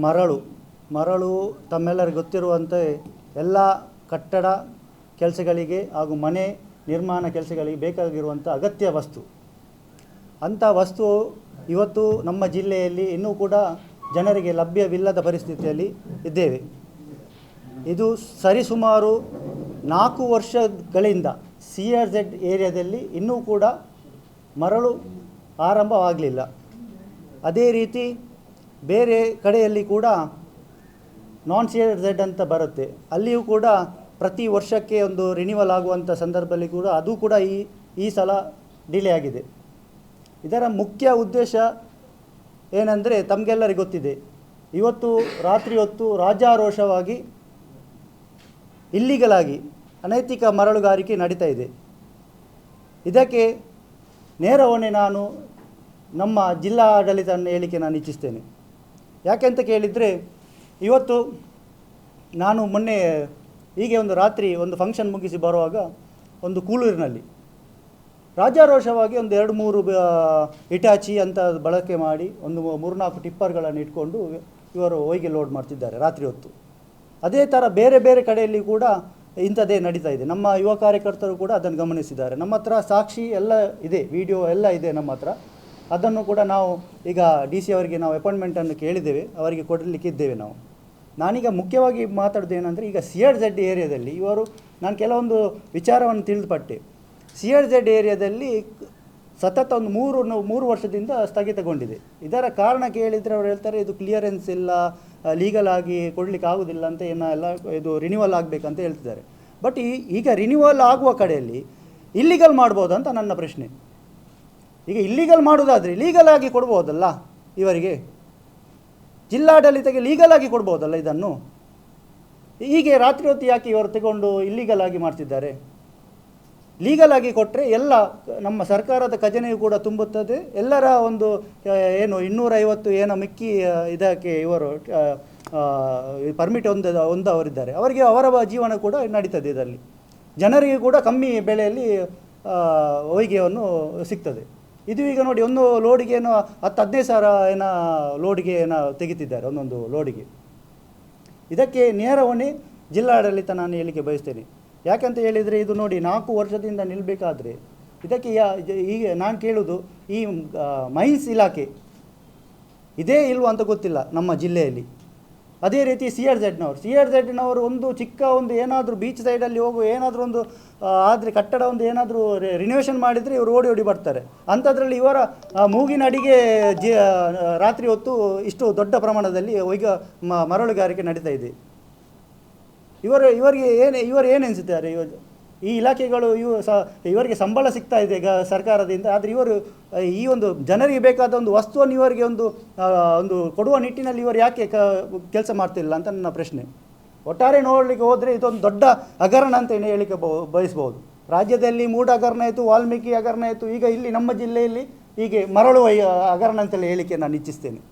ಮರಳು ಮರಳು ತಮ್ಮೆಲ್ಲರಿಗೂ ಗೊತ್ತಿರುವಂತೆ ಎಲ್ಲ ಕಟ್ಟಡ ಕೆಲಸಗಳಿಗೆ ಹಾಗೂ ಮನೆ ನಿರ್ಮಾಣ ಕೆಲಸಗಳಿಗೆ ಬೇಕಾಗಿರುವಂಥ ಅಗತ್ಯ ವಸ್ತು. ಅಂಥ ವಸ್ತು ಇವತ್ತು ನಮ್ಮ ಜಿಲ್ಲೆಯಲ್ಲಿ ಇನ್ನೂ ಕೂಡ ಜನರಿಗೆ ಲಭ್ಯವಿಲ್ಲದ ಪರಿಸ್ಥಿತಿಯಲ್ಲಿ ಇದ್ದೇವೆ. ಇದು ಸರಿಸುಮಾರು 4 ವರ್ಷಗಳಿಂದ CRZ ಏರಿಯಾದಲ್ಲಿ ಇನ್ನೂ ಕೂಡ ಮರಳು ಆರಂಭವಾಗಲಿಲ್ಲ. ಅದೇ ರೀತಿ ಬೇರೆ ಕಡೆಯಲ್ಲಿ ಕೂಡ ನಾನ್ CRZ ಅಂತ ಬರುತ್ತೆ, ಅಲ್ಲಿಯೂ ಕೂಡ ಪ್ರತಿ ವರ್ಷಕ್ಕೆ ಒಂದು ರಿನಿವಲ್ ಆಗುವಂಥ ಸಂದರ್ಭದಲ್ಲಿ ಕೂಡ ಅದು ಕೂಡ ಈ ಸಲ ಡಿಲೇ ಆಗಿದೆ. ಇದರ ಮುಖ್ಯ ಉದ್ದೇಶ ಏನಂದರೆ ತಮಗೆಲ್ಲರಿಗೂ ಗೊತ್ತಿದೆ, ಇವತ್ತು ರಾತ್ರಿ ಹೊತ್ತು ರಾಜಾರೋಷವಾಗಿ ಇಲ್ಲಿಗಲಾಗಿ ಅನೈತಿಕ ಮರಳುಗಾರಿಕೆ ನಡೀತಾ ಇದೆ. ಇದಕ್ಕೆ ನೇರ ಹೊಣೆ ನಾನು ನಮ್ಮ ಜಿಲ್ಲಾಡಳಿತವನ್ನು ಹೇಳಿಕೆ ನಾನು ಇಚ್ಛಿಸ್ತೇನೆ. ಯಾಕೆಂತ ಕೇಳಿದರೆ, ಇವತ್ತು ನಾನು ಮೊನ್ನೆ ಹೀಗೆ ಒಂದು ರಾತ್ರಿ ಒಂದು ಫಂಕ್ಷನ್ ಮುಗಿಸಿ ಬರುವಾಗ ಒಂದು ಕೂಳೂರಿನಲ್ಲಿ ರಾಜಾರೋಷವಾಗಿ ಒಂದು 2-3 ಇಟಾಚಿ ಅಂತ ಬಳಕೆ ಮಾಡಿ ಒಂದು 3-4 ಟಿಪ್ಪರ್ಗಳನ್ನು ಇಟ್ಕೊಂಡು ಇವರು ಹೊಯ್ಗೆ ಲೋಡ್ ಮಾಡ್ತಿದ್ದಾರೆ ರಾತ್ರಿ ಹೊತ್ತು. ಅದೇ ಥರ ಬೇರೆ ಬೇರೆ ಕಡೆಯಲ್ಲಿ ಕೂಡ ಇಂಥದ್ದೇ ನಡೀತಾ ಇದೆ. ನಮ್ಮ ಯುವ ಕಾರ್ಯಕರ್ತರು ಕೂಡ ಅದನ್ನು ಗಮನಿಸಿದ್ದಾರೆ. ನಮ್ಮ ಹತ್ರ ಸಾಕ್ಷಿ ಎಲ್ಲ ಇದೆ, ವಿಡಿಯೋ ಎಲ್ಲ ಇದೆ ನಮ್ಮ ಹತ್ರ. ಅದನ್ನು ಕೂಡ ನಾವು ಈಗ DC ಅವರಿಗೆ ನಾವು ಅಪಾಯಿಂಟ್ಮೆಂಟನ್ನು ಕೇಳಿದ್ದೇವೆ, ಅವರಿಗೆ ಕೊಡಲಿಕ್ಕಿದ್ದೇವೆ ನಾವು. ನಾನೀಗ ಮುಖ್ಯವಾಗಿ ಮಾತಾಡೋದು ಏನಂದರೆ, ಈಗ CRZ ಏರಿಯಾದಲ್ಲಿ ನಾನು ಕೆಲವೊಂದು ವಿಚಾರವನ್ನು ತಿಳಿದುಪಟ್ಟೆ. CRZ ಏರಿಯಾದಲ್ಲಿ ಸತತ ಒಂದು 3 ವರ್ಷದಿಂದ ಸ್ಥಗಿತಗೊಂಡಿದೆ. ಇದರ ಕಾರಣ ಕೇಳಿದರೆ ಅವರು ಹೇಳ್ತಾರೆ, ಇದು ಕ್ಲಿಯರೆನ್ಸ್ ಇಲ್ಲ, ಲೀಗಲ್ ಆಗಿ ಕೊಡಲಿಕ್ಕೆ ಆಗೋದಿಲ್ಲ ಅಂತ ಎಲ್ಲ ಇದು ರಿನ್ಯೂವಲ್ ಆಗಬೇಕಂತ ಹೇಳ್ತಿದ್ದಾರೆ. ಬಟ್ ಈಗ ರಿನ್ಯೂವಲ್ ಆಗುವ ಕಡೆಯಲ್ಲಿ ಇಲ್ಲಿಗಲ್ ಮಾಡ್ಬೋದು ಅಂತ ನನ್ನ ಪ್ರಶ್ನೆ. ಈಗ ಇಲ್ಲಿಗಲ್ ಮಾಡೋದಾದರೆ ಲೀಗಲ್ ಆಗಿ ಕೊಡ್ಬೋದಲ್ಲ, ಇವರಿಗೆ ಜಿಲ್ಲಾಡಳಿತಕ್ಕೆ ಲೀಗಲ್ ಆಗಿ ಕೊಡ್ಬೋದಲ್ಲ ಇದನ್ನು. ಹೀಗೆ ರಾತ್ರಿ ಹೊತ್ತು ಯಾಕೆ ಇವರು ತಗೊಂಡು ಇಲ್ಲಿಗಲ್ ಆಗಿ ಮಾಡ್ತಿದ್ದಾರೆ? ಲೀಗಲ್ ಆಗಿ ಕೊಟ್ಟರೆ ಎಲ್ಲ ನಮ್ಮ ಸರ್ಕಾರದ ಖಜಾನೆಯು ಕೂಡ ತುಂಬುತ್ತದೆ. ಎಲ್ಲರ ಒಂದು ಏನು 250 ಏನೋ ಮಿಕ್ಕಿ ಇದಕ್ಕೆ ಇವರು ಪರ್ಮಿಟ್ ಹೊಂದವರಿದ್ದಾರೆ, ಅವರಿಗೆ ಅವರ ಜೀವನ ಕೂಡ ನಡೀತದೆ. ಇದರಲ್ಲಿ ಜನರಿಗೆ ಕೂಡ ಕಮ್ಮಿ ಬೆಲೆಯಲ್ಲಿ ಹೊಯ್ಗೆಯನ್ನು ಸಿಗ್ತದೆ. ಇದು ಈಗ ನೋಡಿ, ಒಂದು ಲೋಡಿಗೆ ಏನೋ 10-15 ಸಾವಿರ ಏನೋ ಲೋಡಿಗೆ ಏನೋ ತೆಗಿತಿದ್ದಾರೆ ಒಂದೊಂದು ಲೋಡಿಗೆ. ಇದಕ್ಕೆ ನೇರ ಹೊಣೆ ಜಿಲ್ಲಾಡಳಿತ ನಾನು ಹೇಳಿಕೆ ಬಯಸ್ತೇನೆ. ಯಾಕಂತ ಹೇಳಿದರೆ, ಇದು ನೋಡಿ 4 ವರ್ಷದಿಂದ ನಿಲ್ಲಬೇಕಾದ್ರೆ ಇದಕ್ಕೆ ಈಗ ನಾನು ಕೇಳೋದು, ಈ ಮೈನ್ಸ್ ಇಲಾಖೆ ಇದೇ ಇಲ್ವ ಅಂತ ಗೊತ್ತಿಲ್ಲ ನಮ್ಮ ಜಿಲ್ಲೆಯಲ್ಲಿ. ಅದೇ ರೀತಿ CRZನವರು ಒಂದು ಚಿಕ್ಕ ಒಂದು ಏನಾದರೂ ಬೀಚ್ ಸೈಡಲ್ಲಿ ಹೋಗುವ ಏನಾದರೂ ಒಂದು ಆದರೆ ಕಟ್ಟಡ ಒಂದು ಏನಾದರೂ ರಿನೋವೇಷನ್ ಮಾಡಿದರೆ ಇವರು ಓಡಿ ಬರ್ತಾರೆ. ಅಂಥದ್ರಲ್ಲಿ ಇವರ ಮೂಗಿನ ಅಡಿಗೆ ರಾತ್ರಿ ಹೊತ್ತು ಇಷ್ಟು ದೊಡ್ಡ ಪ್ರಮಾಣದಲ್ಲಿ ಈಗ ಮರಳುಗಾರಿಕೆ ನಡೀತಾ ಇದೆ. ಇವರಿಗೆ ಏನು ಎನಿಸುತ್ತಾರೆ? ಈ ಇಲಾಖೆಗಳು ಇವರಿಗೆ ಸಂಬಳ ಸಿಗ್ತಾ ಇದೆ ಸರ್ಕಾರದಿಂದ, ಆದರೆ ಇವರು ಈ ಒಂದು ಜನರಿಗೆ ಬೇಕಾದ ಒಂದು ವಸ್ತುವನ್ನು ಇವರಿಗೆ ಒಂದು ಕೊಡುವ ನಿಟ್ಟಿನಲ್ಲಿ ಇವರು ಯಾಕೆ ಕೆಲಸ ಮಾಡ್ತಿಲ್ಲ ಅಂತ ನನ್ನ ಪ್ರಶ್ನೆ. ಒಟ್ಟಾರೆ ನೋಡಲಿಕ್ಕೆ ಹೋದರೆ ಇದೊಂದು ದೊಡ್ಡ ಹಗರಣ ಅಂತ ಹೇಳಿಕೆ ಬಯಸ್ಬೋದು. ರಾಜ್ಯದಲ್ಲಿ ಮೂಡ ಹಗರಣ ಆಯಿತು, ವಾಲ್ಮೀಕಿ ಹಗರಣ ಆಯಿತು, ಈಗ ಇಲ್ಲಿ ನಮ್ಮ ಜಿಲ್ಲೆಯಲ್ಲಿ ಹೀಗೆ ಮರಳು ಹಗರಣ ಅಂತೇಳಿ ಹೇಳಿಕೆ ನಾನು ಇಚ್ಛಿಸ್ತೇನೆ.